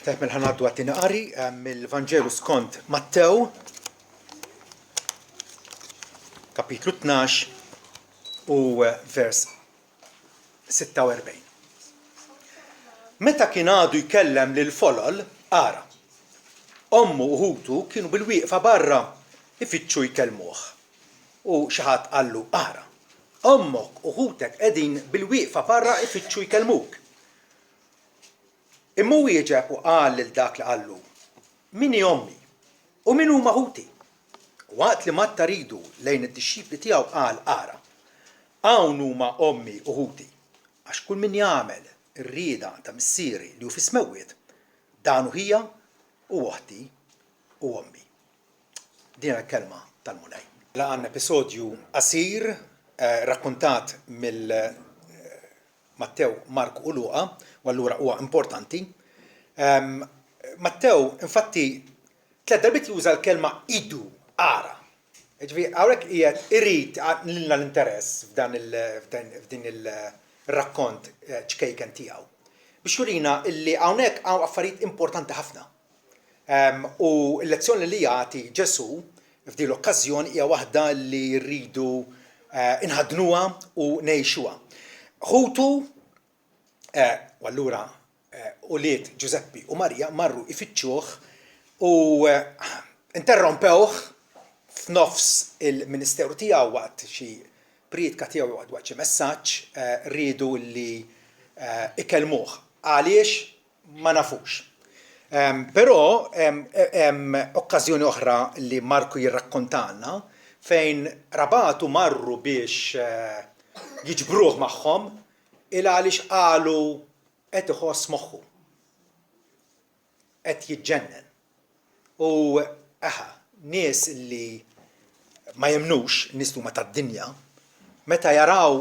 Tajb mill-ħanaddu għattini qari mill-Vanġelu skont Mattew, kapitlu 12 u vers 46. Meta kien għadu jkellem lil folol ara. Ommu u ħutu kienu bil-wieqfa barra ifittxu jkellmuh. U xi ħadd qallu ara. Ommok u ħutek qegħdin bil-wieqfa barra ifittxu jkellmuk. Imma wieġeb u qal lil dak li qallu: Min hi ommi u min huma ħuti? Waqt li Matta ridu lejn id-dixxipli tiegħu qal ara. Hawn huma ommi u ħuti, għax kull min jagħmel ir-rieda ta' missieri li hu fis-smewwiet, dan hu hija u oħti u ommi. Din l-kelma tal-Mulej. Laqan episodju qasir rakkuntat mill Mattew, Marku u Luqa, u allura huwa importanti. Mattew, infatti, tliet darbiet juża l-kelma idu, ara. Ġifieri hawnhekk qiegħed irid lilna l-interess f'din il-rakkont ċkejken tiegħu. Biex jurina illi hawnhekk hawn affarijiet importanti ħafna. U l-lezzjoni li jagħti Ġesu f'din l-okkażjoni hija waħda li rridu inħadnuha u ngħixuha. Ħutu, u allura ulied Giuseppi u Marija marru ifittxuh u interrompewh f'nofs il-ministeru tiegħu waqt xi priedka tiegħu waqt xi messaġġ rridu li ikellmuh. Għaliex ma nafux. Però hemm okkażjoni oħra li Marku jirrakkontalna fejn rabatu marru biex jiġbruh magħhom għaliex qalu qed iħoss moħħu. Qed jiġġennen. U nies li ma jemnux, nies huma tad-dinja, meta jaraw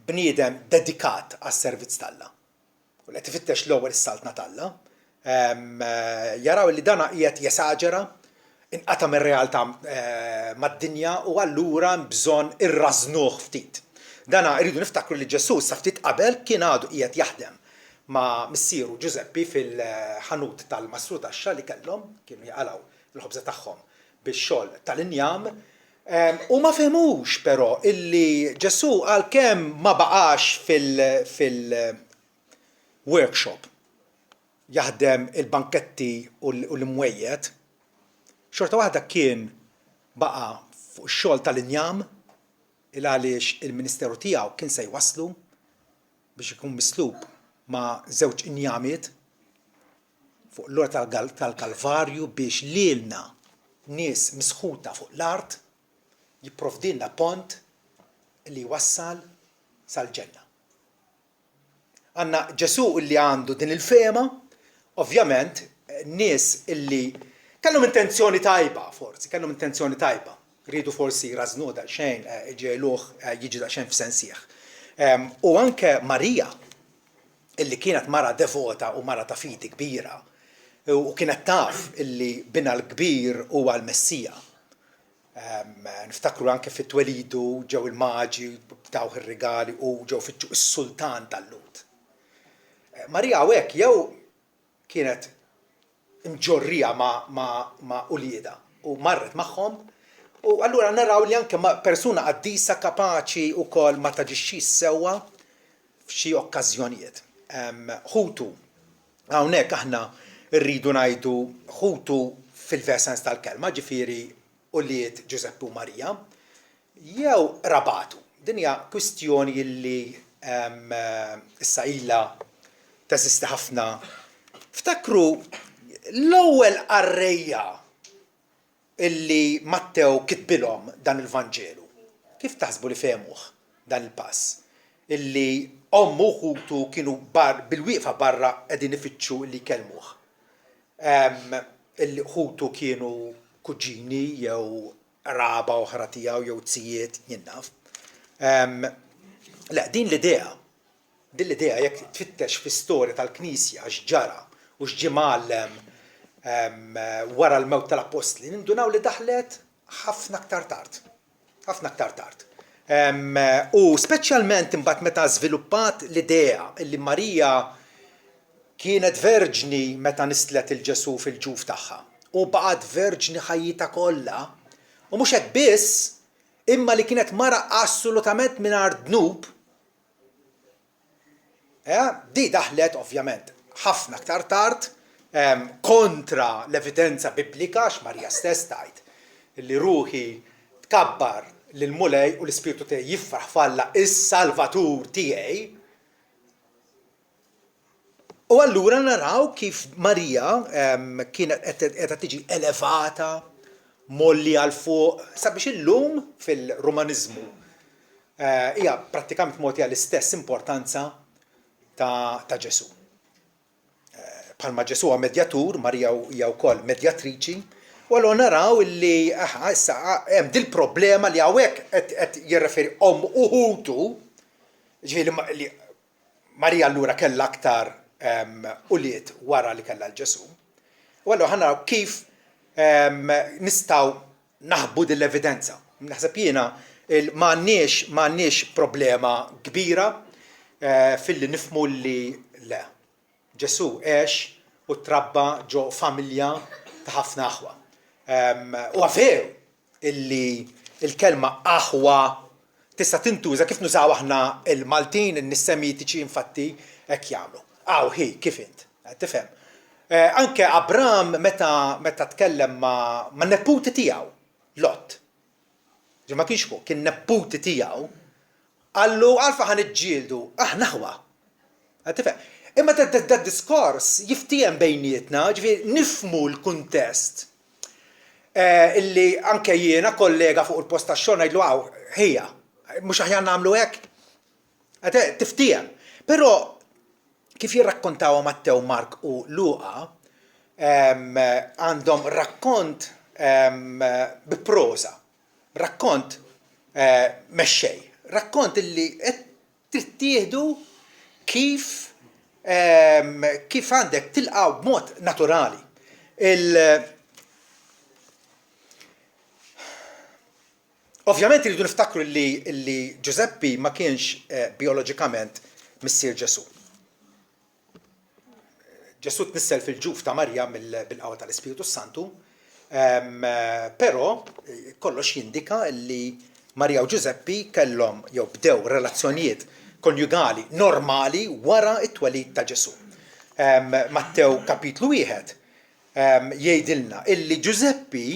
bniedem dedikat għas-servizz tal-Alla. U qed ifittex l-ewwel is-saltna tal-Alla, jaraw li dana qiegħed jesaġera, inqata' mir-realtà mad-dinja u allura bżonn irrażnuh ftit. Dana rridu niftakru li Ġesu sa ftit qabel kien għadu qiegħed jaħdem ma' missieru Giuseppi fil-ħanut tal-Mastru taxxa li kellhom kienu jaqalgħu l-ħobża tagħhom bix-xogħol tal-injam u ma fehmux però illi Ġesu għalkemm ma baqax fil-workshop jaħdem il-banketti u l-imwejjed, xorta waħda kien baqa' fuq ix-xogħol tal-injam għaliex il-ministeru tiegħu kien se jwasslu biex ikun mislub ma' żewġ injamiet fuq l-ora tal-Kalvarju biex lilna nies misħuta fuq l-art jipprovdilna pont li jwassal sal-ġenna. Għandna Ġesu illi għandu din il-fehma, ovvjament nies illi kellhom intenzjoni tajba forsi, kellhom intenzjoni tajba. Rridu forsi jrażnu daqsxejn ġejluh jiġi daqsxejn f'sensieħ. U anke Marija, illi kienet mara devota u mara ta' fidi kbira, u kienet taf illi bina l-kbir huwa l-Messija. Niftakru anke fit-twelidu ġew il-maġi btawh ir-rigali u ġew fittxu is-sultan tal-Lut. Marija hekk jew kienet imġorrija ma' ulieda u marret magħhom. U allura naraw li anke persuna qaddisa kapaċi wkoll ma taġixxix sewwa f'xi okkażjonijiet. Ħutu, hawnhekk aħna rridu ngħidu ħutu fil-versens tal-kelma, ġifieri ulied Giuseppi u Marija, jew rabatu. Din hija kwistjoni li issa ilha teżisti ħafna. Ftakru l-ewwel qarrejja illi Mattew kitbilhom dan il-Vanġelu. Kif taħsbu li fehmuh dan il-pass? Illi ommu u ħutu kienu bil-wieqfa barra qegħdin ifittxu li jkellmuh. Il-ħutu kienu kuġini jew raba oħra tiegħu jew tzijiet jien naf. Din l-idea jekk tfittex fis-storja tal-Knisja x'ġara u x'ġie mgħallem wara l-mewt tal-Apostli, nindunaw li daħlet ħafna aktar tard. U speċjalment imbagħad meta żviluppat l-idea li Marija kienet verġni meta nislet il-Ġesu fil-ġuf tagħha u baqgħet verġni ħajjita kollha u mhux hekk biss imma li kienet mara assolutament mingħajr dnub. Di daħlet ovvjament ħafna aktar tard kontra l-evidenza biblika x'Marja stess tgħid li ruħi tkabbar lil mulej u l-Ispiritu tiegħi jifraħ falla is-Salvatur tiegħi. U allura naraw kif Marija kienet qed tiġi elevata molli għal fuq sabiex illum fil-Rumanizmu hija prattikament mogħtija l-istess importanza ta' Ġesu. Bħalma Ġesu huwa medjatur, Marija hija wkoll medjatriċi, u allura naraw li issa hemm dil problema li hawnhekk qed jirreferi uħutu, ġifieri li Marija allura kellha aktar uliet wara li kellha l-Ġesu. U allura ħanaraw kif nistgħu naħbu din l-evidenza. Naħseb jiena m'għandniex problema kbira fil-li nifhmu li le. Ġesu għex u trabba ġo familja ta' ħafna aħwa. U veru illi il-kelma aħwa tista' tintuża kif nużaw aħna il-Maltin, in-Nissemitiċi infatti hekk jagħmlu. Hi kif int, tifhem. Anke Abram meta tkellem ma' nepputi tiegħu, Lot. Ma kienx kien nepputi tiegħu, qallu għalfa ħan iġġieldu, naħwa. Tifhem. Imma d-diskors jiftiem bejnietna, ġifieri nifhmu l-kuntest. Illi anke jiena kollega fuq il-post tax-xogħol ngħidlu ħejja, mhux aħjar nagħmlu hekk. Tiftiem. Però kif jirrakkontaw Mattew, Mark u Luqa għandhom rakkont bi prosa, rakkont mexxej, rakkont illi qed tittieħdu kif għandek tilqgħu b'mod naturali. Ovvjament iridu niftakru li Giuseppi ma kienx bioloġikament missier Ġesu. Ġesu tnissel fil-ġuf ta' Marja bil-qawwa tal-Ispiritu Santu, però kollox jindika li Marja u Giuseppi kellhom jew bdew relazzjonijiet konjugali normali wara it-twelid ta' Ġesu. Mattew kapitlu 1 jgħidilna illi Giuseppi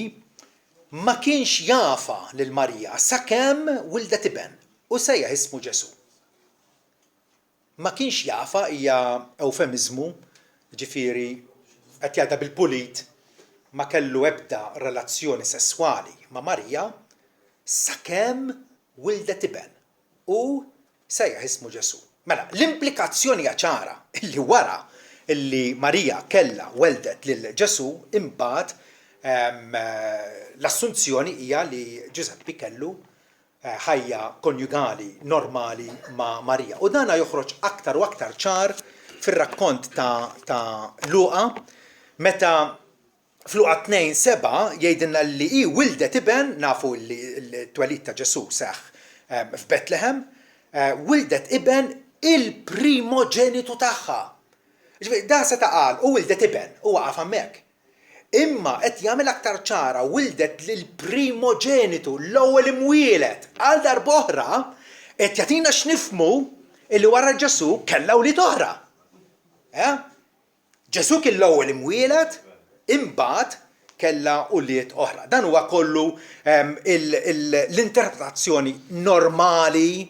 ma kienx jafa lil Marija sakemm wildet iben u sejjaħ ismu Ġesu. Ma kienx jafa hija eufemizmu, ġifieri qed jgħidha bil-pulit ma kellu ebda relazzjoni sesswali ma' Marija sakemm wildet iben u sejjaħ ismu Ġesu. Mela, l-implikazzjoni hija ċara illi wara illi Marija kellha weldet lil Ġesu imbagħad l-assunzjoni hija li Giuseppi kellu ħajja konjugali normali ma' Marija. U dana joħroġ aktar u aktar ċar fir-rakkont ta' Luqa meta f'Luqa 2:7 jgħidilna li hi wildet iben, nafu li l-twelid ta' Ġesu seħħ f'Betlehem, wildet iben il-primogenitu tagħha. Da se qal u wildet iben u waqaf hemmhekk. Imma qed jagħmel aktar ċara wildet lill-primogenitu l-ewwel imwieled għal darb'oħra qed jagħtina x'nifhmu illi wara Ġesu kellha wlied oħra. Ġesu kien l-ewwel imwieled imbagħad kellha wlied oħra. Dan huwa kollu l-interpretazzjoni normali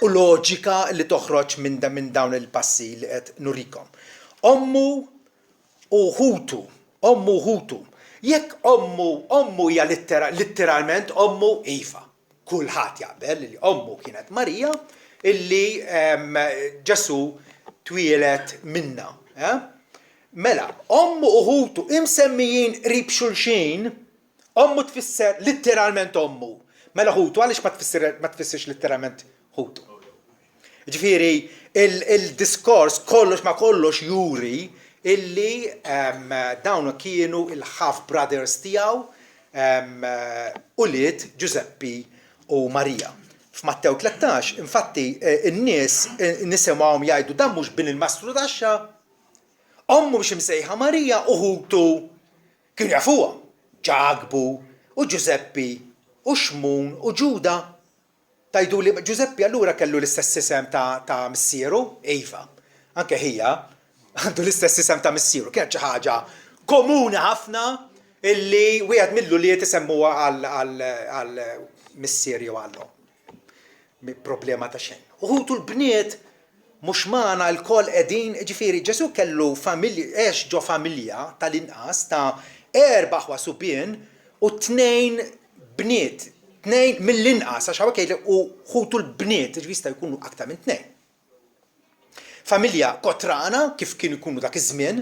u loġika li toħroġ minn dawn il-passi li qed nurikom. Ommu Hutu. Jekk ommu hija litteralment ommu Iva. Kulħadd jaqbel li ommu kienet Marija illi Ġesu twielet minna. Mela, ommu u Hutu imsemmijin qrib xulxin, ommu tfisser litteralment ommu. Mela Hutu għaliex ma tfissirx litteralment Hutu. Ġifieri il-diskors kollox ma kollox juri illi dawn kienu il-half brothers tiegħu ulied Giuseppi u Marija. F'Mattew 13, infatti n-nies nisimgħuhom jgħidu dan mhux bin il-mastru taxxa Ommu biex imsejħa Marija uħutu kienu jafuha. Ġagbu u Giuseppi u Xmun u Ġuda. Tajdu li Giuseppi allura kellu l-istess isem ta' missieru, Iva. Anke hija għandu l-istess isem ta' missieru. Kienet xi ħaġa komuni ħafna illi wieħed millu li tisemmuha għal missieri u għallu. Problema ta' xejn. Uħutu l-bniet mhux magħna l-koll qegħdin, ġifieri Ġesu kellu ġo familja tal-inqas ta' 4 ħwasubien u 2 bniet, 2 mill-inqas għax hawnhekk jgħidlek u ħutu l-bniet jista' jkunu aktar minn 2. Familja kotrana kif kienu jkunu dak iż-żmien,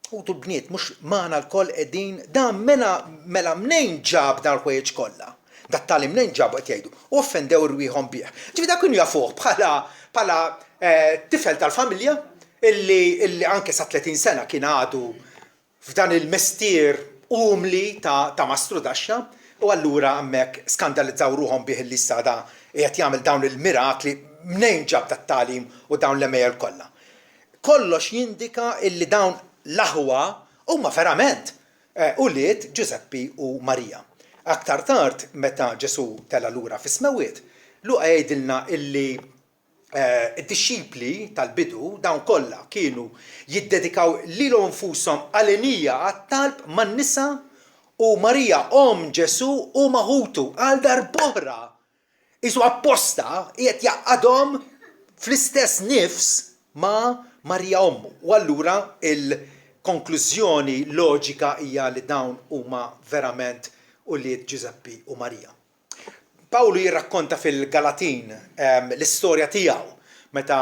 ħutu l-bniet mhux magħna l-koll qegħdin dan mela mnejn ġab dan l-ħwejjeġ kollha. Dat-talim minn ġabu qed jgħidu u offendew irwieħhom bih. Ġifi dak kienu jafuh bħala tifel tal-familja illi anke sa 30 sena kien għadu f'dan il-mestier umli ta' mastru daxxa u allura hemmhekk skandalizzaw ruhom bih illi issa da qed jagħmel dawn il-mirakli mnejn ġab tat-talim u dawn l-emejjel kollha. Kollox jindika illi dawn l-aħwa huma verament ulied Giuseppi u Marija. Aktar tard, meta Ġesu tella lura fis-Smawiet, Luqa jgħidilna illi id-dixxipli tal-bidu dawn kollha kienu jiddedikaw lilhom nfushom għalenija għat-talb man-nisa u Marija Ġesu u maħutu għal darb'oħra. Isu apposta qiegħed jaqgħadhom fl-istess nifs ma' Marija Ommu. U allura il-konklużjoni loġika hija li dawn huma verament ulied Giuseppi u Marija. Pawlu jirrakkonta fil-Galatin l-istorja tiegħu meta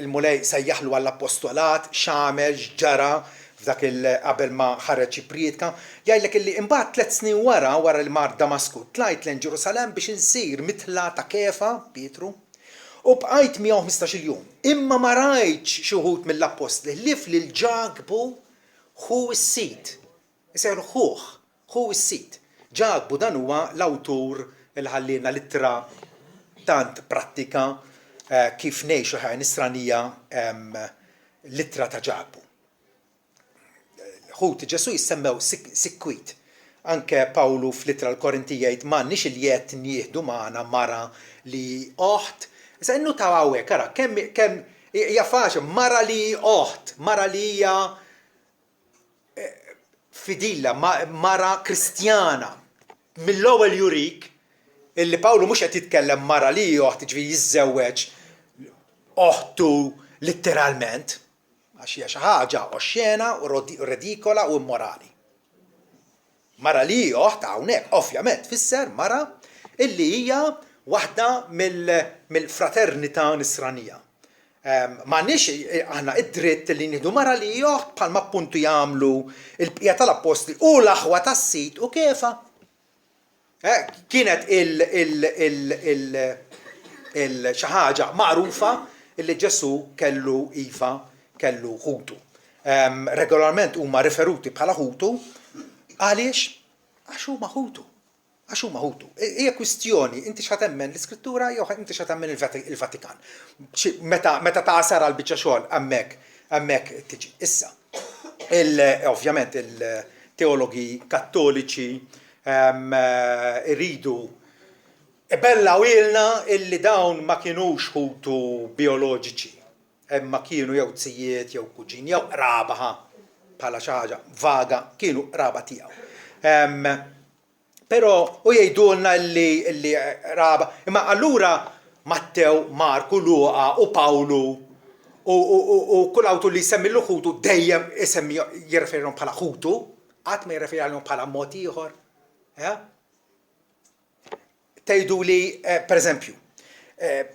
il-mulej sejjaħlu għall-appostolat, x'għamel, x'ġara f'dak qabel ma ħareġ jipriedka, jgħidlek illi imbagħad 3 snin wara l-mar Damasku tlajt lejn Ġerusalemm biex insir mitla ta' Kefa, Pietru, u bqajt miegħu 15-il jum. Imma ma rajtx xi wħud mill-apostli ħlief lil Ġagbu hu s-sit. Isejħlu hu s-sit. Ġagbu dan huwa l-awtur il ħallina littra tant prattika kif ngħixu ħajja nisranija littra ta' Ġagbu. Ħut Ġesu jissemmew sikwit. Anke Pawlu f'littra l-Korintija jgħid m'għandniex il-jett nieħdu magħna mara li oħt. Issa innu ta' hawnhekk ara kemm hija faċli mara li oħt, mara li hija fidilla, mara Kristjana. Mill-ewwel jurik illi Pawlu mhux qed jitkellem mara li oħt jiġifieri jiżżewweġ oħtu litteralment għax hija xi ħaġa oxxena u redikola u immorali. Mara li oħt hawnhekk ovvjament tfisser mara illi hija waħda mill-fraternità nisranija. M'għandniex aħna id-dritt li nieħdu mara li oħt bħalma appuntu jagħmlu il-bqija tal-apostli u l-aħwa tas-sit u Kefa. Kienet xi ħaġa magħrufa illi Ġesu kellu ħutu. Regolarment huma riferuti bħala ħutu għaliex għax huma ħutu. Hija kwistjoni inti x'ħatemmen l-Iskrittura jew inti x'ħatemmen il-Vatikan. Meta taqsar għal biċċa xogħol hemmhekk tiġi. Issa, ovvjament il-teologi kattoliċi iridu bella wilna illi dawn ma kienux ħutu bioloġiċi. Imma kienu jew tzijiet jew kuġin jew qraba bħala xi ħaġa vaga kienu qraba tiegħu. Però u jgħidulna illi raba, imma allura Mattew, Marku, Luqa u Pawlu u kull awtur li jsemmi l-ħutu dejjem isemmi jirreferihom bħala ħutu, qatt ma jirreferihom bħala mod ieħor. Tgħidu li, pereżempju,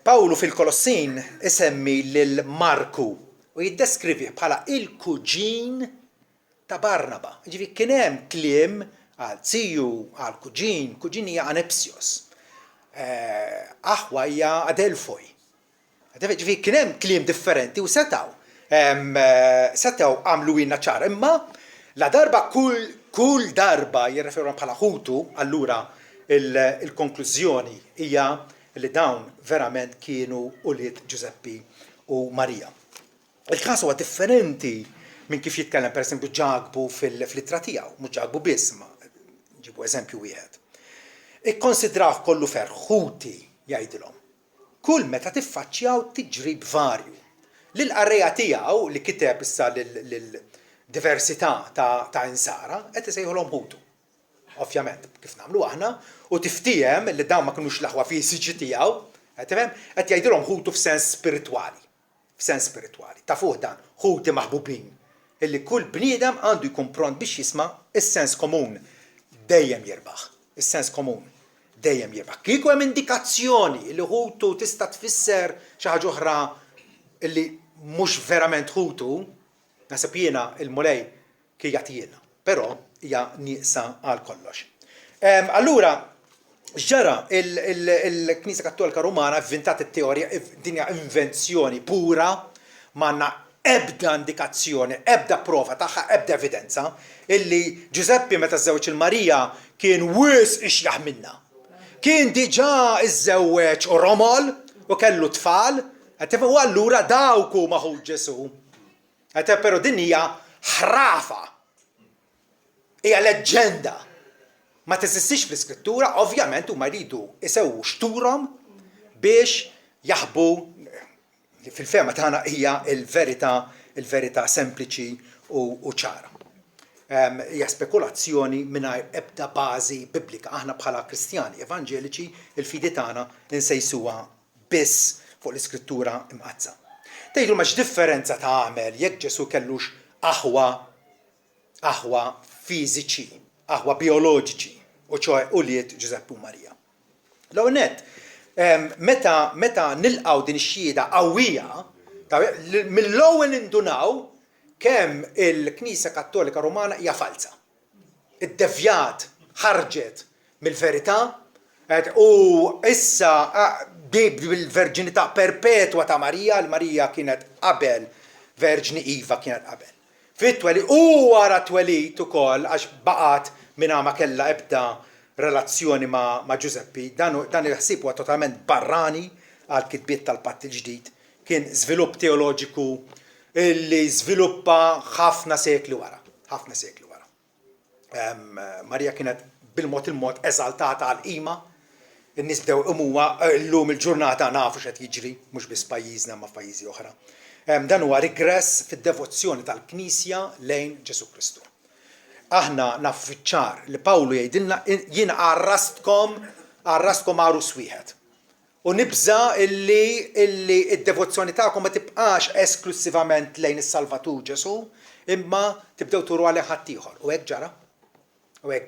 Pawlu fil-Kolossin isemmi lil Marku u jiddeskrivi bħala il-kuġin ta' Barnaba. Ġifieri kien hemm kliem għal tziju, għal kuġin hija Anepsios. Aħwa hija Adelfoi. Ġifieri kien hemm kliem differenti u setgħu għamlu lilna ċara. Imma la darba kull darba jirreferuhom bħala ħutu, allura il-konklużjoni hija li dawn verament kienu ulied Giuseppi u Marija. Il-każ huwa differenti minn kif jitkellem pereżempju Ġagbu fil-ittra tiegħu, mhux Ġagbu biss, ma ġibu eżempju wieħed. Ikkonsidrawh kollu ferħuti jgħidilhom. Kull meta tiffaċċjaw tiġrib varju. Lil-qarrejja tiegħu li kiteb issa lil-diversità ta' insara qed isejħulhom ħutu. Ovvjament, kif nagħmlu aħna, u tiftijem li dawn ma kinux l-aħwa fiżiċi tiegħu, qed jgħidilhom ħutu f'sens spiritwali. F'sens spiritwali. Ta' fuq dan, ħuti maħbubin. Illi kull bniedem għandu jkun pront biex jisma' is-sens komun dejjem jirbaħ. Is-sens komun dejjem jirbaħ. Kieku hemm indikazzjoni li ħutu tista' tfisser xi ħaġa oħra illi mhux verament ħutu, nasib jiena il-mulej kien jagħtihilna, però hija nieqsa għal kollox. Allura, ġara il-Knisja Kattolika Rumana vvintat it-teorija dinja invenzjoni pura, m'għandna ebda indikazzjoni, ebda prova tagħha, ebda evidenza illi Giuseppe meta żewġ il-Marija kien wisq ixjaħ minnha. Kien diġà iżżewweġ u romol u kellu tfal, u allura dawk huma ħu Ġesu. Però din hija ħrafa. Hija leġġenda. Ma teżistix fl-iskrittura, ovvjament huma jridu isewwu xturhom biex jaħbu fil-fema tagħna hija il-verità sempliċi u ċara. Hija spekulazzjoni mingħajr ebda bażi biblika. Aħna bħala Kristjani Evanġeliċi il-fidi tagħna insejsuha biss fuq l-iskrittura imqazza. Tgħidu ma x'differenza tagħmel jekk Ġesu kellux aħwa fiżiċi, aħwa bioloġiċi, u ċoj uliet Giuseppe u Marija. L-ewwel nett, meta nilqgħu din ix-xhieda qawwija, mill-ewwel indunaw kemm il-Knisja Kattolika Rumana hija falsa. Iddevjat ħarġet mill-verità u issa bil-verġinità perpetwa ta' Marija, l-Marija kienet qabel verġni Iva kienet qabel. Fit-twelid u wara twelid ukoll għax baqgħet mingħajr ma kellha ebda relazzjoni ma' Giuseppe, dan il-ħsieb huwa totalment barrani għal kitbiet tal-Patt il-Ġdid. Kien żvilupp teoloġiku li żviluppa ħafna sekli wara. Marija kienet bil-mod eżaltata għal qima. In-nies bdew imuha llum il-ġurnata nafu x'qed jiġri, mhux biss pajjiżna ma' pajjiżi oħra. Dan huwa rigress fid-devozzjoni tal-Knisja lejn Ġesu Kristu. Aħna nafu fiċ-ċar li Pawlu jgħidilna jiena arrastkom għarus wieħed. U nibża illi id-devozzjoni tagħkom ma tibqax esklusivament lejn is-Salvatur Ġesu, imma tibdew turu għal ħadd ieħor. U hekk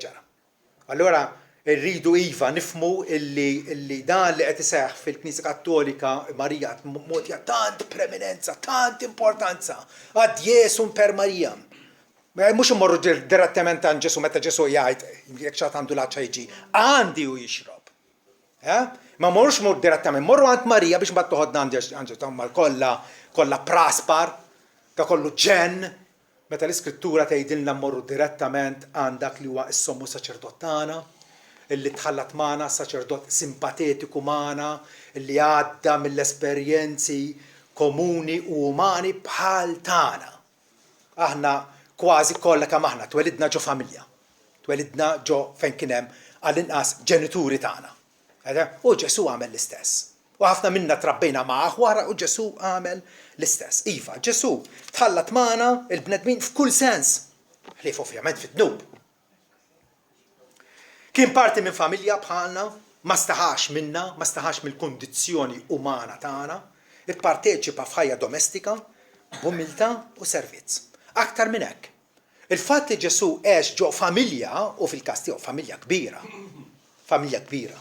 ġara. Allura rridu iva nifmu illi dan li qed iseħħ fil-Knisja Kattolika Marija mogħtija tant preminenza, tant importanza għad Jesu per Marija. Mhux immorru direttament għand Ġesu meta Ġesu jgħid jekk xatt għandu l-aċċa jiġi għandi u jixrob. Ma morrux direttament, morru għand Marija biex mbagħad toħodna għand kollha praspar, ta' kollu ġen, meta l-Iskrittura tgħidilna mmorru direttament għand dak li huwa s-sommu saċerdot tagħna, illi tħallat magħna saċerdot simpatetiku magħna, illi għadda mill-esperjenzi komuni u umani bħal tagħna. Aħna kważi kollha kemm aħna twelidna ġo familja. Twelidna ġo fejn kien hemm għall-inqas ġenituri tagħna. U Ġesu għamel l-istess. U ħafna minna trabbejna magħh wara u Ġesu għamel l-istess. Iva, Ġesu tħallat magħna il-bnedmin f'kull sens. Ħlief ovvjament fid-dnub. Kien parti minn familja bħalna, ma staħax minna, ma staħax mill-kondizzjoni umana tagħna, ipparteċipa f'ħajja domestika, b'umiltà u servizz. Aktar minn hekk. Il-fatt li Ġesu għex ġo familja u fil-każ tiegħu familja kbira.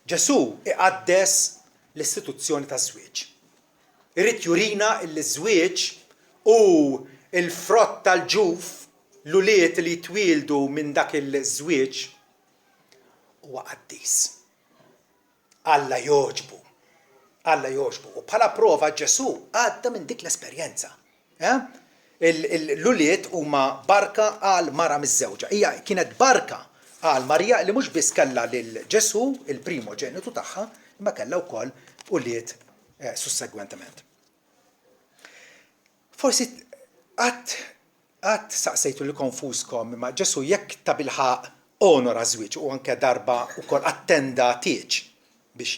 Ġesu iqaddes l-istituzzjoni ta' żwieġ. Irrid jurina l-żwieġ u l-frott tal-ġuf l-uliet li jtwieldu minn dak il-żwieġ huwa qaddis. Alla jogħġbu. U bħala prova Ġesu għadda minn dik l-esperjenza. L-uliet huma barka għal mara miż-żewġa. Hija kienet barka għal Marija li mhux biss kellha lil Ġesu il-primoġenitu tagħha, imma kellha wkoll uliet sussegwentament. forsi qatt saqsejtu li konfuskom imma Ġesu jekk ta' bilħaq onora żwieġ u anke darba wkoll attenda tieġ biex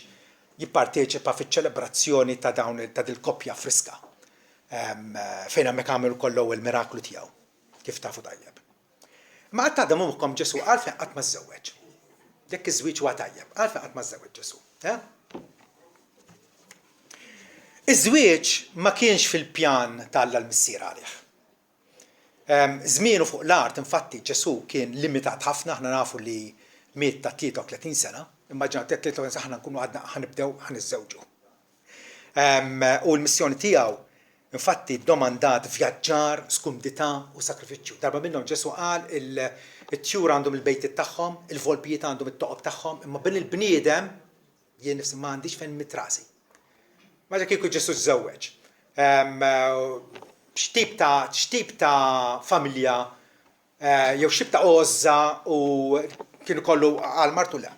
jipparteċipa fiċ-ċelebrazzjoni ta' dawn ta' dil-koppja friska fejn hemmhekk għamel ukoll il-miraklu tiegħu kif tafu tajjeb. Ma qatt għadha moħħkom Ġesu għalfejn qatt ma żżewweġ. Jekk iż-żwieġ huwa tajjeb, għalfejn qatt ma żżewweġ Ġesu. Iż-żwieġ ma kienx fil-pjan tal-Alla l-missier għalih. Żmienu fuq l-art infatti Ġesu kien limitat ħafna, aħna nafu li miet ta' 33 sena, immaġina 33 sena aħna nkunu għadna ħanibdew ħaniżżewġu. U l-missjoni tiegħu infatti domandat vjaġġar, skumdità u sakrifiċċju. Darba minnhom Ġesu qal it-tjur għandhom il-bejtiet tagħhom, il-volpijiet għandhom it-toqob tagħhom, imma bin il-bniedem jien nifsi ma għandix fejn mitrasi. Ma kieku Ġesu żżewweġ. X'tip ta' familja jew x'tip ta' għoża u kienu kollu għal martu le.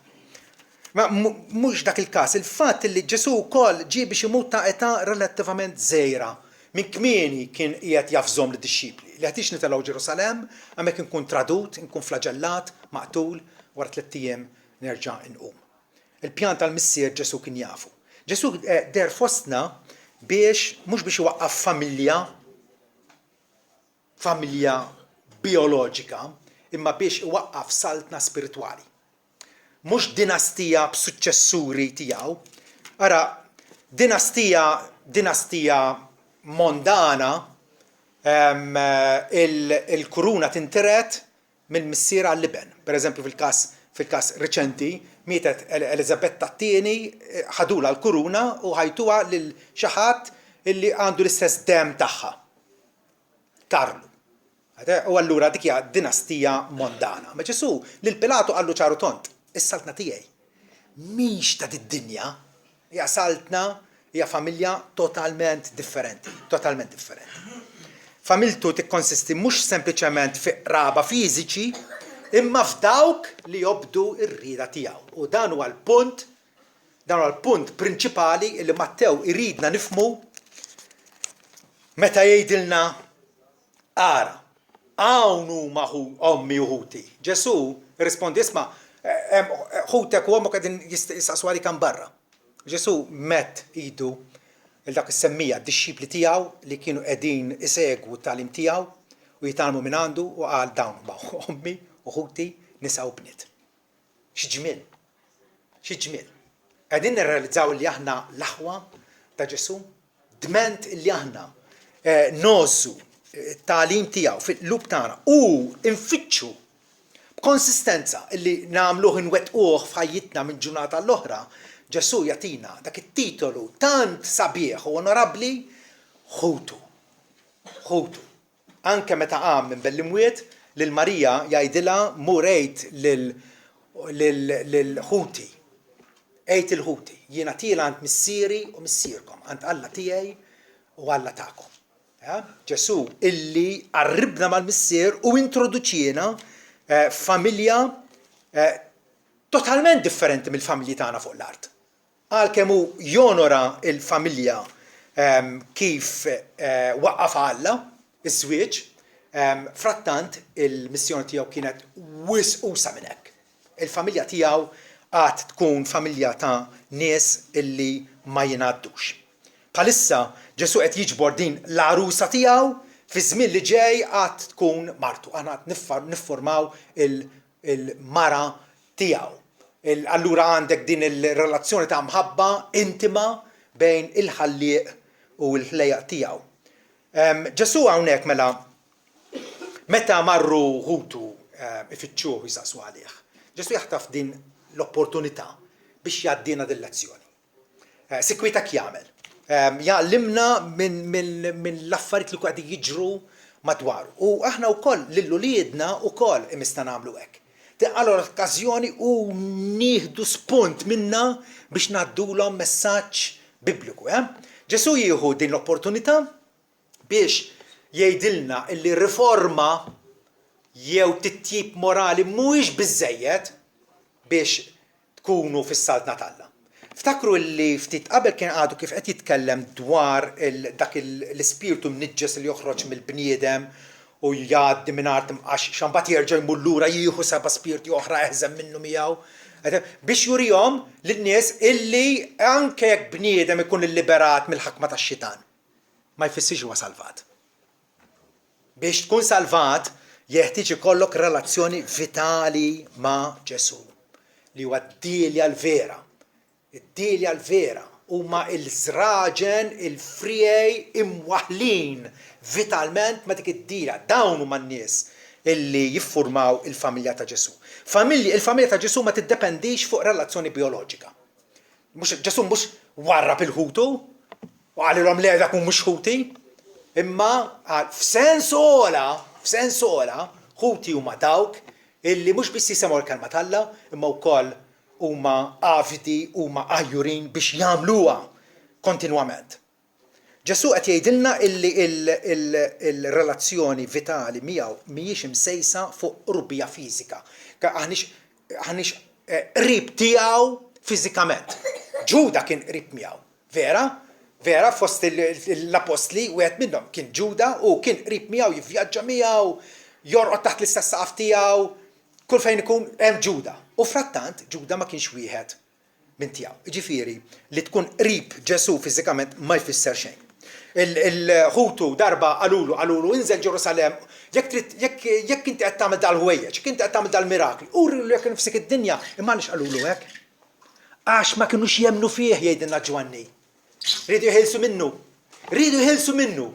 Ma mhux dak il-każ, il-fatt li Ġesu wkoll ġie biex imut ta' età relattivament żgħira. Min kmieni kien qiegħed jafżhom lid-dixxipli li qed nitilgħu Ġerusalemm, hemmhekk inkun tradut, inkun flaġellat, maqtul, wara 3 ijiem nerġa' inqum. Il-pjan tal-missier Ġesu kien jafu. Ġesu der fostna biex mhux biex iwaqqaf familja bioloġika, imma biex iwaqqaf saltna spiritwali. Mhux dinastija b'suċċessuri tiegħu. Ara, dinastija mondana il-kuruna tintiret mill-missier għal-liben. Pereżempju fil-każ riċenti mietet Elizabetta II ħadula l-kuruna u ħajtuha lil xi ħadd illi għandu l-istess dem tagħha. Karlu. U allura dik hija dinastija mondana. Ma Ġesu lil Pilatu qallu ċaru tont, is-saltna tiegħi mhix ta' did-dinja, hija saltna, hija familja totalment differenti. Familtu tikkonsisti mhux sempliċement fi qraba fiżiċi, imma f'dawk li jobdu r-rieda tiegħu. U dan huwa l-punt prinċipali li Mattew iridna nifhmu meta jgħidilna ara hawn huma ommi u ħuti. Ġesu rispondi isma' ħutek u ommok qegħdin jistaqsu għalik hemm barra. Ġesu met idu il-dak is-semmija d-dixxipli tiegħu li kienu qegħdin isegwu t-tagħlim tiegħu u jitalmu minn għandu u qal dawn huma ommi u ħuti nisa u bniet. Xi ġmiel. Qegħdin nirrealizzaw li aħna l-aħwa ta' Ġesu, dment li aħna nożu t-tagħlim tiegħu fil-qlub tagħna u nfittxu b'konsistenza li nagħmluh inwettquh f'ħajjitna minn ġurnata l-oħra. Ġesu jagħtina dak it-titolu tant sabiħ u onorabbli ħutu. Anke meta qam minn bell-imwiet lil Marija jgħidilha mur għid lil ħuti. Għid il-ħuti. Jiena tiela għand missieri u missierkom, għand Alla tiegħi u Alla tagħkom. Ġesu illi qarribna mal-missier u introduċiena familja totalment differenti mill-familji tagħna fuq l-art. Għalkemm hu jonora il-familja kif waqqaf Alla iż-żwieġ, frattant il-missjoni tiegħu kienet wisqusa minn hekk. Il-familja tiegħu għad tkun familja ta' nies illi ma jingħaddux. Bħalissa Ġesu qed jiġbor din l-arusa tiegħu fi żmien li ġej għad tkun martu. Aħna qed niffurmaw il-mara tiegħu. Allura għandek din il-relazzjoni ta' mħabba intima bejn il-ħallieq u l-ħlejjaq tiegħu. Ġesu hawnhekk meta marru ħutu ifittxuh jisaqsu għalih. Ġesu jaħtaf din l-opportunità biex jgħaddina din lezzjoni. Sikwitek jagħmel. Jgħallimna minn l-affarijiet li qegħdin jiġru madwaru. U aħna wkoll lil-uliedna wkoll imista nagħmlu hekk. Allora l-okkażjoni u nieħdu spunt minna biex ngħaddulhom messaġġ bibliku. Ġesu jieħu din l-opportunità biex jgħidilna li riforma jew titjib morali mhuwiex biżżejjed biex tkunu fis-saltna tal-Alla. Ftakru li ftit qabel kien għadu kif qed jitkellem dwar dak l-ispirtu mniġġes li joħroġ mill-bniedem u jgħaddi mingħajr għax xambat jerġa' jmur lura jieħu seba' spirti oħra eħżem minnu miegħu. Biex jurihom lin-nies illi anke jekk bniedem ikun illiberat mill-ħakma tax-xitan ma jfissirx huwa salvat. Biex tkun salvat jeħtieġ ikollok relazzjoni vitali ma' Ġesu li huwa d-dielja l-vera. Id-dielja l-vera huma l-żraġen il-frijej imwaħlin vitalment ma' dik id-dielja. Dawn huma n-nies illi jiffurmaw il-familja ta' Ġesu. Il-familja ta' Ġesu ma tiddependix fuq relazzjoni bioloġika. Ġesu mhux warrab il-ħutu u għalilhom le dak mhux ħuti, imma f'sens ola ħuti huma dawk illi mhux biss jisemgħu l-kelma t'Alla imma wkoll huma avidi huma għajjurin biex jagħmluha kontinwament. Ġesu qed jgħidilna illi il-relazzjoni vitali miegħu mhijiex imsejsa fuq qurbija fiżika. Aħniex qrib tiegħu fiżikament. Ġuda kien qrib miegħu, vera? Vera fost l-apostli wieħed minnhom kien Ġuda u kien qrib miegħu jivvjaġġa miegħu, jorqod taħt l-istess saqaf tiegħu, kull fejn ikun hemm Ġuda. U frattant Ġuda ma kienx wieħed minn tiegħu. Jiġifieri li tkun qrib Ġesu fiżikament ma jfisser xejn. Il-ħutu darba qalulu inżel Ġerusalem, jekk inti qed tagħmel dal-ħwejjeġ, jekk inti qed tagħmel dal-mirakli, uri jekk nifsik id-dinja, imma għaliex qalulu hekk? Għax ma kinux jemmnu fih jgħidilna Ġwanni. Rridu jħilsu minnu.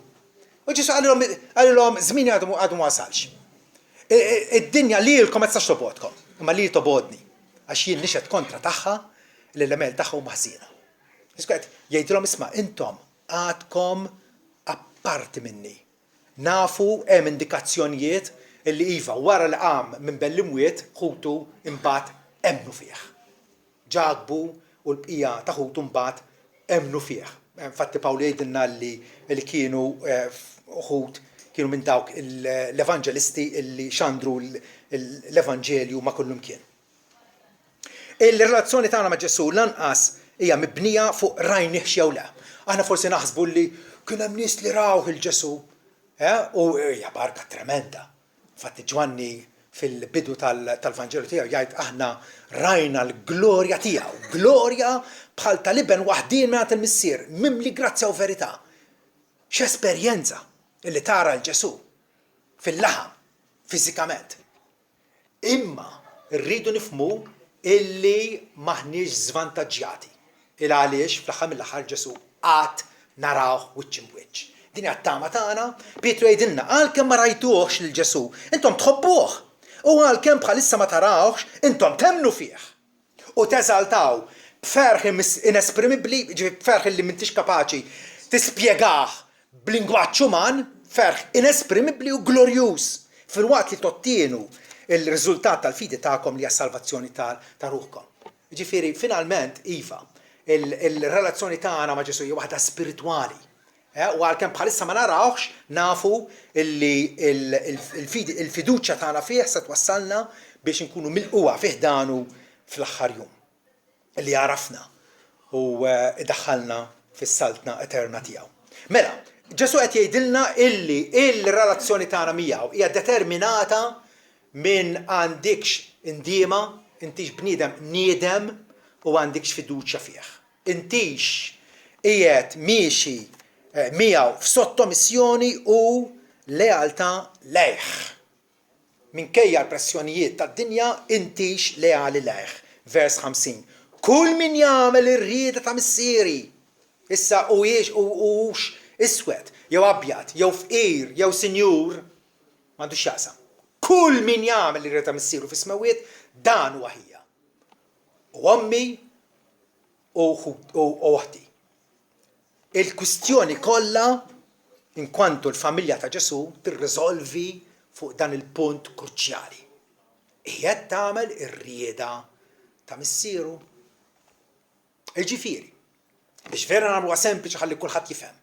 U Ġesu għalilhom żmien għadu ma wasalx. Id-dinja lilkom ma tistax tobodkom, imma li tobodni għax jien nixed kontra tagħha l-elemel tagħha huma ħżiena. Jgħidilhom isma' intom għadkom apparti minni. Nafu hemm indikazzjonijiet illi iva wara li qam minn bell-imwiet ħutu imbagħad emnu fih. Ġagbu u l-bqija ta' ħutu mbagħad emnu fih. Infatti Pawlu jgħidilna li kienu ħut kienu minn dawk l-evanġelisti illi xandru l-evanġelju ma' kullum kien. Il-relazzjoni tagħna ma' Ġesu lanqas hija mibnija fuq rajnih jew le. Aħna forsi naħsbu li kien hemm nies li raw il-Ġesu u hija barka tremenda. Infatti Ġwanni fil-bidu tal-Vanġelu tiegħu jgħid aħna rajna l-glorja tiegħu, glorja bħal tal-iben waħdin mingħand il-missier, mimli grazzja u verità. X'esperjenza illi tara l-Ġesu fil-laħam, fiżikament. Imma rridu nifhmu illi maħniex żvantaġġjati. Il għaliex fl-aħħar mill-aħħar Ġesu qatt narawh wiċċ imwiċċ. Din għat-tama tagħna, Pietru jgħidilna għalkemm ma rajtuhx lil Ġesu, intom tħobbuh. U għalkemm bħalissa ma tarawx, intom temnu fih. U teżaltaw b'ferħ inesprimibbli, b'ferħ li m'intix kapaċi tispjegah b'lingwaġġ uman, ferħ inesprimibbli u glorjuż fil-waqt li tottienu il-riżultat tal-fidi tagħkom li għas-salvazzjoni ta' ruħkom. Ġifieri finalment iva, il-relazzjoni tagħna ma' Ġesu hija waħda spiritwali. U għalkemm bħalissa ma narawx nafu li il-fiduċja tagħna fih se twassalna biex inkunu milquwa fih danu fl-aħħar jum. Li għarafna u iddaħħalna fis-saltna eterna tiegħu. Mela, Ġesu qed jgħidilna illi il-relazzjoni tagħna miegħu hija determinata minn għandikx indiema, intix bniedem niedem u għandikx fiduċja fih. Intix qiegħed miexi miegħu f'sottomissjoni u lealtà lejh. Minkejja l-pressjonijiet tad-dinja intix leali lejh. Vers 50. Kull min jagħmel ir-rieda ta' missieri. Issa hux iswed, jew abjad, jew fqir, jew sinjur, m'għandux x'jaqsam. Kull min jagħmel ir-rieda ta' missieru fis-smawiet dan huwa ħija. U ommi u oħti. Il-kwistjoni kollha inkwantu l-familja ta' Ġesu tirriżolvi fuq dan il-punt kruċjali. Hija tagħmel ir-rieda ta' missieru. Ġifieri, biex vera nagħmluha sempliċi ħalli kulħadd jifhem.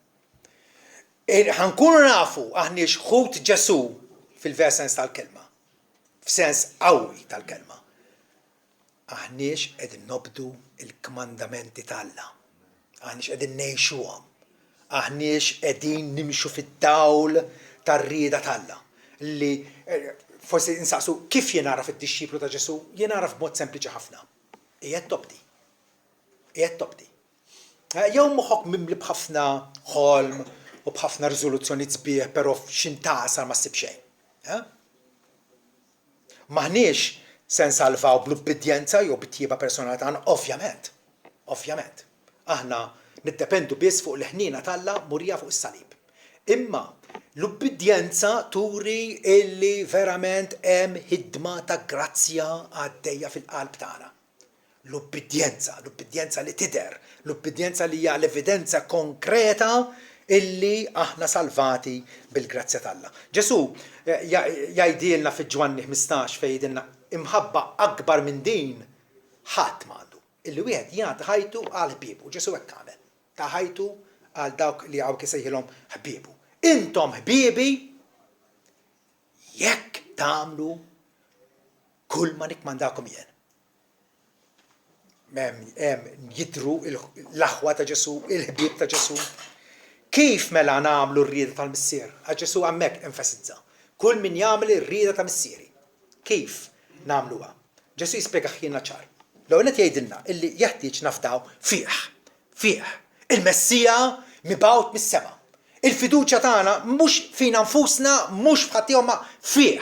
Ħankunu nafu aħniex ħut Ġesu fil-ver sens tal-kelma, f'sens qawwi tal-kelma. aħniex qegħdin nobdu il-kmandamenti tal-Alla. Aħniex qegħdin ngħixuhom. Aħniex qegħdin nimxu fid-dawl tar-rieda tal-Alla. Li forsi insaqsu kif jien naraf id-dixxiplu ta' Ġesu, jien naraf b'mod sempliċi ħafna. Qiegħed tobdi. Qiegħed tobdi. Jew moħħok mimli b'ħafna ħolm u b'ħafna riżoluzzjoni sbieħ, però f'xintaqsar ma ssib xejn. Maħniex se nsalvaw bl-ubbidjenza jew bit-tjieba personali tagħna, ovvjament. Ovvjament. Aħna niddependu biss fuq l-ħnina tal-Alla murija fuq is-salib. Imma l-ubbidjenza turi illi verament hemm ħidma ta' grazzja għaddejja fil-qalb tagħna. L-ubbidjenza li tidher, l-ubbidjenza li hija l-evidenza konkreta illi aħna salvati bil-grazzja tal-Alla. Ġesu jgħidilna fi-Ġwanni 15 fejn jgħidilna imħabba akbar minn din ħadd m'għandu. Illi wieħed jagħti ħajtu għal ħbiebu. Ġesu hekk għamel. Ta' ħajtu għal dawk li hawn kisejħilhom ħbiebu. Intom ħbiebi jekk tagħmlu kull ma nikmandakom jien. Jidru l-aħwa ta' Ġesu, il-ħbieb ta' Ġesu. Kif mela nagħmlu r-rieda tal-Missier? Għax Ġesu hemmhekk enfasizza. Kull min jagħmel ir-rieda ta' missieri. Kif nagħmluha? Ġesu jispjega ħjiena ċar. L-ewwel qed jgħidilna illi jeħtieġ nafdaw fih. Il-Messija mibgħut mis-sema. Il-fiduċja tagħna mhux fina nfusna, mhux f'ħaddihom ma fih.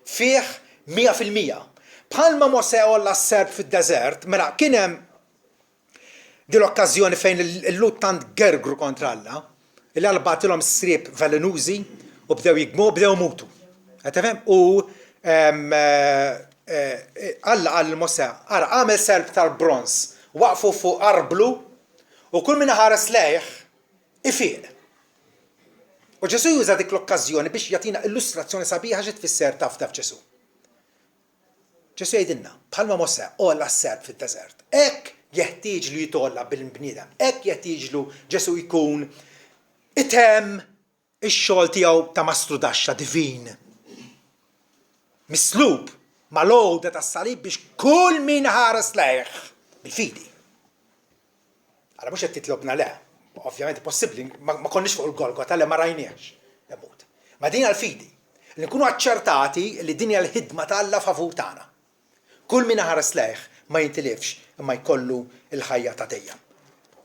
Fih 100%. Bħalma Mosè olla s-serb fid-deżert, mela kien hemm din l-okkażjoni fejn il-lut tant gergru kontra Alla, illi Alla bagħtilhom sriep velenużi u bdew jigmu, bdew mutu. Qed tifhem? U Alla qal Mosè, ara għamel serb tal-bronż, waqfu fuq arblu u kull min ħares lejh ifiq. U Ġesu juża dik l-okkażjoni biex jagħtina illustrazzjoni sabiħa xi tfisser taf Ġesu. Ġesu jgħidilna, bħalma Mosè olla s-serb fid-deżert. Hekk jeħtieġ li jitolla bil-bniedem. Hekk jeħtieġlu Ġesu jkun item ix-xogħol tiegħu ta' mastru daxxa divin. Mislub mal-għoda tas-salib biex kull min ħares lejh bil-fidi. Ara mhux qed titlobna le, ovvjament possibbli, ma konniex fuq il-Golgota le ma rajniex. Ma din għall-fidi. Li nkunu aċċertati li din hija l-ħidma tal-Alla favur tagħna. Kull min ħares lejh ma jintilifx imma jkollu l-ħajja ta' dejjem.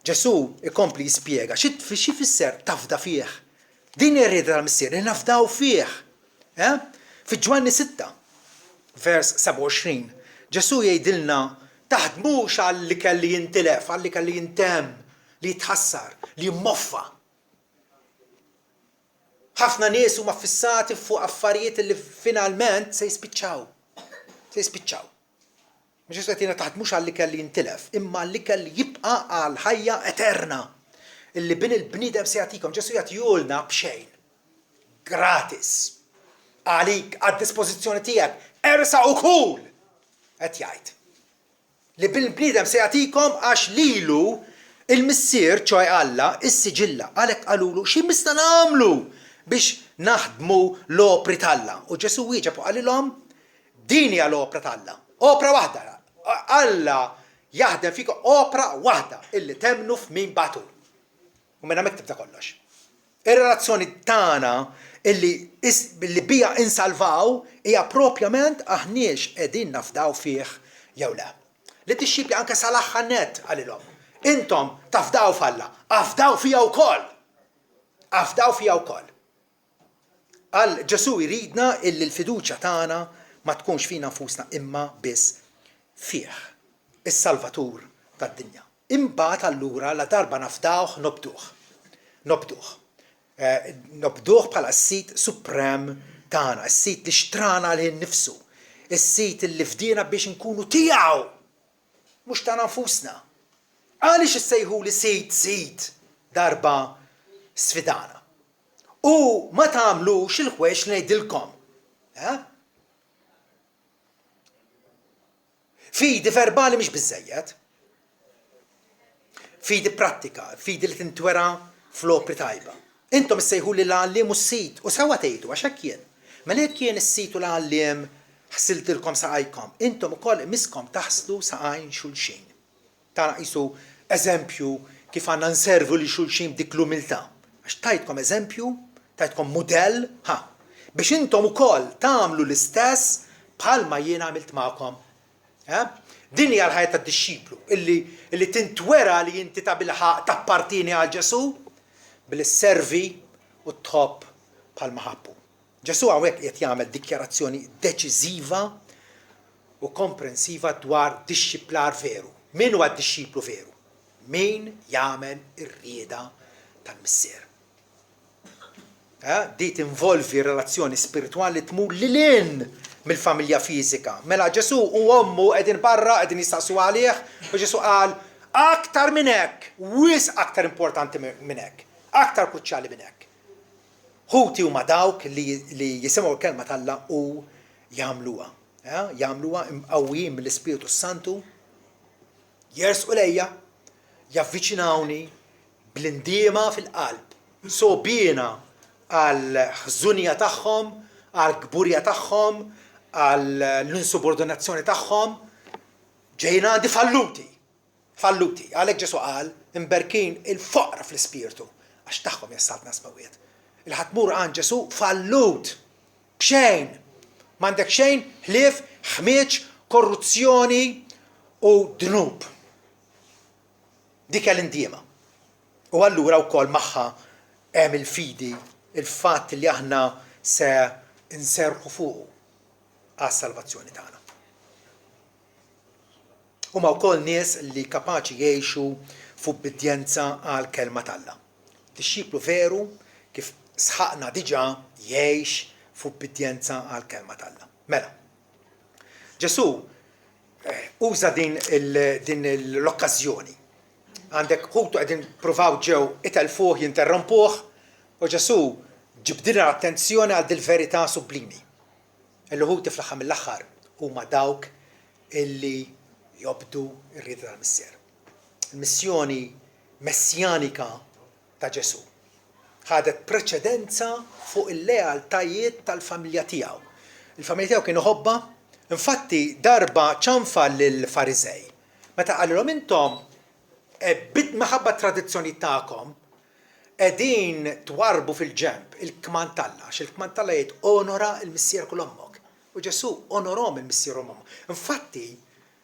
Ġesu ikompli jispjega xi fisser tafda fih. Din ir-rieda tal-Missier li nafdaw fih. Fi-Ġwanni 6, vers 27, Ġesu jgħidilna taħdmux għalli kelli jintilef, għalli kelli jintemm, li jitħassar, li jimmoffa. Ħafna nies huma fissati fuq affarijiet li finalment se jispiċċaw. Mhux qed taħdmux għalli kelli jintilef, imma li kelli jibqa' għal ħajja eterna. Illi bin il-bniedem se jagħtikom, Ġesu jagħtihulna b'xejn. Gratis. Għalik għad-dispożizzjoni tiegħek, ersa' u kul. Qed jgħid. Li bil-bniedem se jagħtikom għax lilu il-Missier ċoj Alla is-siġilla għalhekk qalulu xi mista nagħmlu biex naħdmu l-opri tal-Alla. U Ġesu wieġeb u qalilhom din hija l-opra tal-Alla. Opra waħda. Alla jaħdem fik opra waħda illi temnu f'min batu. U minna mektib ta' kollox. Ir-relazzjoni tagħna illi bija insalvaw hija propjament aħniex qegħdin nafdaw fih jew le. Li tixxibli anke sal-aħħar nett għalilhom. Intom tafdaw f'Alla, afdaw fija wkoll. Afdaw fija wkoll. Għal Ġesu jridna illi l-fiduċja tagħna ma tkunx fina nfusna imma biss fih, is-Salvatur tad-dinja. Imbagħad allura la darba nafdawh nobduh. Nobduh bħala s-sit suprem tagħna, s-sit li xtrana lil nifsu, is-sit li fdina biex nkunu tiegħu, mhux tagħna nfusna. Għaliex issejħuli sit darba sfidana. U ma tagħmlux il-ħwejx li ngħidilkom. Fidi verbali mhix biżżejjed. Fidi prattika, fidi li tintwera fl-opri tajba. Intom issejħuli l-għalliem u s-sit u sewa tgħidu għax hekk jien. Mela jekk jien is-sit u l-għalliem ħsiltilkom saqajkom, intom ukoll imiskom taħslu saqajn xulxin. Tana qisu eżempju kif għandna nservu li xulxin dik l-umiltà. Għax tajtkom eżempju, tajtkom modell, biex intom ukoll tagħmlu l-istess bħalma jien għamilt magħkom. Din hija l-ħajja tad-dixxiplu illi tintwera li inti ta' bilħaq tappartini għal Ġesu bil-servi u tħobb bħalma ħabbu. Ġesu hawnhekk qed jagħmel dikjarazzjoni deċiżiva u komprensiva dwar dixxiplar veru. Min huwa d-dixxiplu veru? Min jagħmel ir-rieda tal-Missier. Di tinvolvi relazzjoni spirituali tmur lilin mill-familja fiżika. Mela Ġesu u ommu qegħdin barra qegħdin jistaqsu għalih u Ġesu qal aktar minn hekk, wis aktar importanti minn hekk, aktar kruċjali minn hekk. Ħuti huma dawk li jisimgħu l-kelma tal-Alla u jagħmluha. Jagħmluha imqawwijin mill-Ispiritu Santu, jersqu lejja, javviċinawni bl-indiema fil-qalb, sobina għal ħżunija tagħhom, għal kburja tagħhom, għal l-insubordinazzjoni tagħhom, ġejna għandi falluti. Għalhekk Ġesu qal imberkin il-foqra fl-ispirtu għax tagħhom jassaltna smawiet. Il-ħatmur għand Ġesu fallut b'xejn, m'għandek xejn ħlief, ħmieġ, korruzzjoni u dnub. Dik l-indiema. U allura wkoll magħha hemm il-fidi, il-fatt li aħna se inserħu fuq għas-salvazzjoni tagħna. Huma wkoll nies li kapaċi jgħixu f'ubbidjenza għal kelma tal-Alla. Dixxiplu veru kif sħaqna diġà jgħix f'ubbidjenza għal kelma tal-Alla. Mela, Ġesu uża din l-okkażjoni. Għandek ħutu qegħdin provaw ġew itelfuh jinterrompuh u Ġesu ġibdilna l-attenzjoni għal dil-verità sublimi. Il-ħuti fl-aħħar mill-aħħar huma dawk illi jobdu r-rieda tal-Missier. Il-missjoni messjanika ta' Ġesu ħadet preċedenza fuq il-lealtajiet tal-familja tiegħu. Il-familja tiegħu kienu ħobba, infatti darba ċanfa lill-Fariżej. Meta qalilhom intom bit maħabba tradizzjoni tagħkom qegħdin twarbu fil-ġemp il-kman tal-Alla, għax il-kman tal-Alla jgħid onora l-Missier kull ommok. U Ġesu onorhom il-Missier ommok. Infatti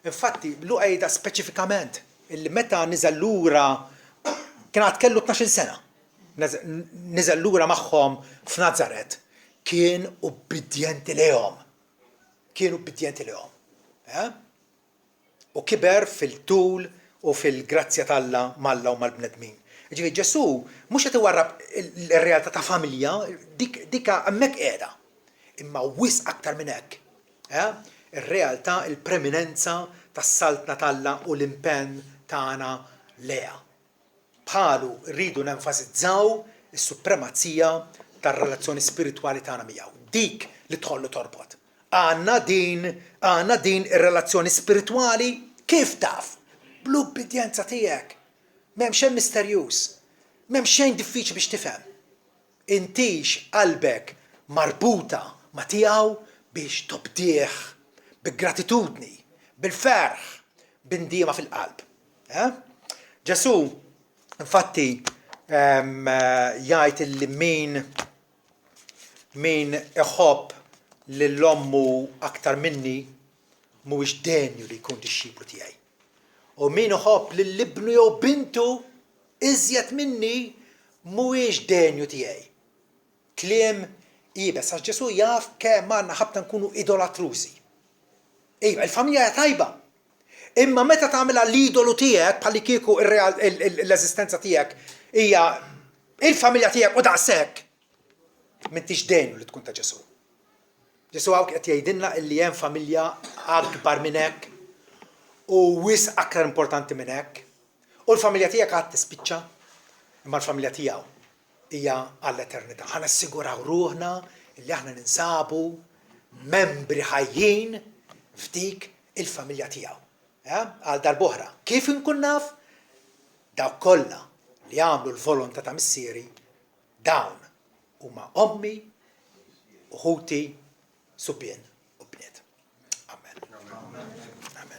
Luqa jgħidha speċifikament illi meta niżel lura kien għad kellu 12 sena. Niżel lura magħhom f'Nazaret kien ubbidjenti lehom. U kiber fil-tul u fil-grazzja tal-Alla mal-Alla u mal-bnedmin. Ġifieri Ġesu mhux qed iwarrab ir-realtà ta' familja, dika hemmhekk qiegħda. Imma wis aktar minn hekk. Ir-realtà, il-preminenza tas-saltna tal-Alla u l-impenn tagħna leha. Bħalu rridu nenfasizzaw is-supremazija tar-relazzjoni spiritwali tagħna miegħu. Dik li tħollu torbot. Għandna din ir-relazzjoni spiritwali kif taf? Bl-ubbidjenza tiegħek. M'hemm xejn misterjuż. M'hemm xejn diffiċli biex tifhem. Intix qalbek marbuta ma' tiegħu biex tobdih bi-gratitudni, bil-ferħ, b'indiema fil-qalb. Ġesu infatti jgħid li min iħobb lill-ommu aktar minni mhuwiex denju li jkun dixxiplu tiegħi. U min iħobb lill-ibnu jew bintu iżjed minni mhuwiex denju tiegħi. Kliem ibes għax Ġesu jaf kemm għandna ħabta nkunu idolatrużi. Iva, il-familja hija tajba. Imma meta tagħmilha l-idolu tiegħek bħalli kieku l-eżistenza tiegħek hija il-familja tiegħek u daqshekk m'intix denju li tkun ta' Ġesu. Ġesu hawn qed jgħidilna li hemm familja akbar minn hekk u wis aktar importanti minn hekk. U l-familja tiegħek għad tispiċċa, imma l-familja tiegħu hija għall-eternità. Ħa nassiguraw ruħna li aħna ninsabu membri ħajjin f'dik il-familja tiegħu. Għal darb'oħra, kif inkun naf? Dawk kollha li jagħmlu l-volontà ta' missieri dawn huma ommi u ħuti subien.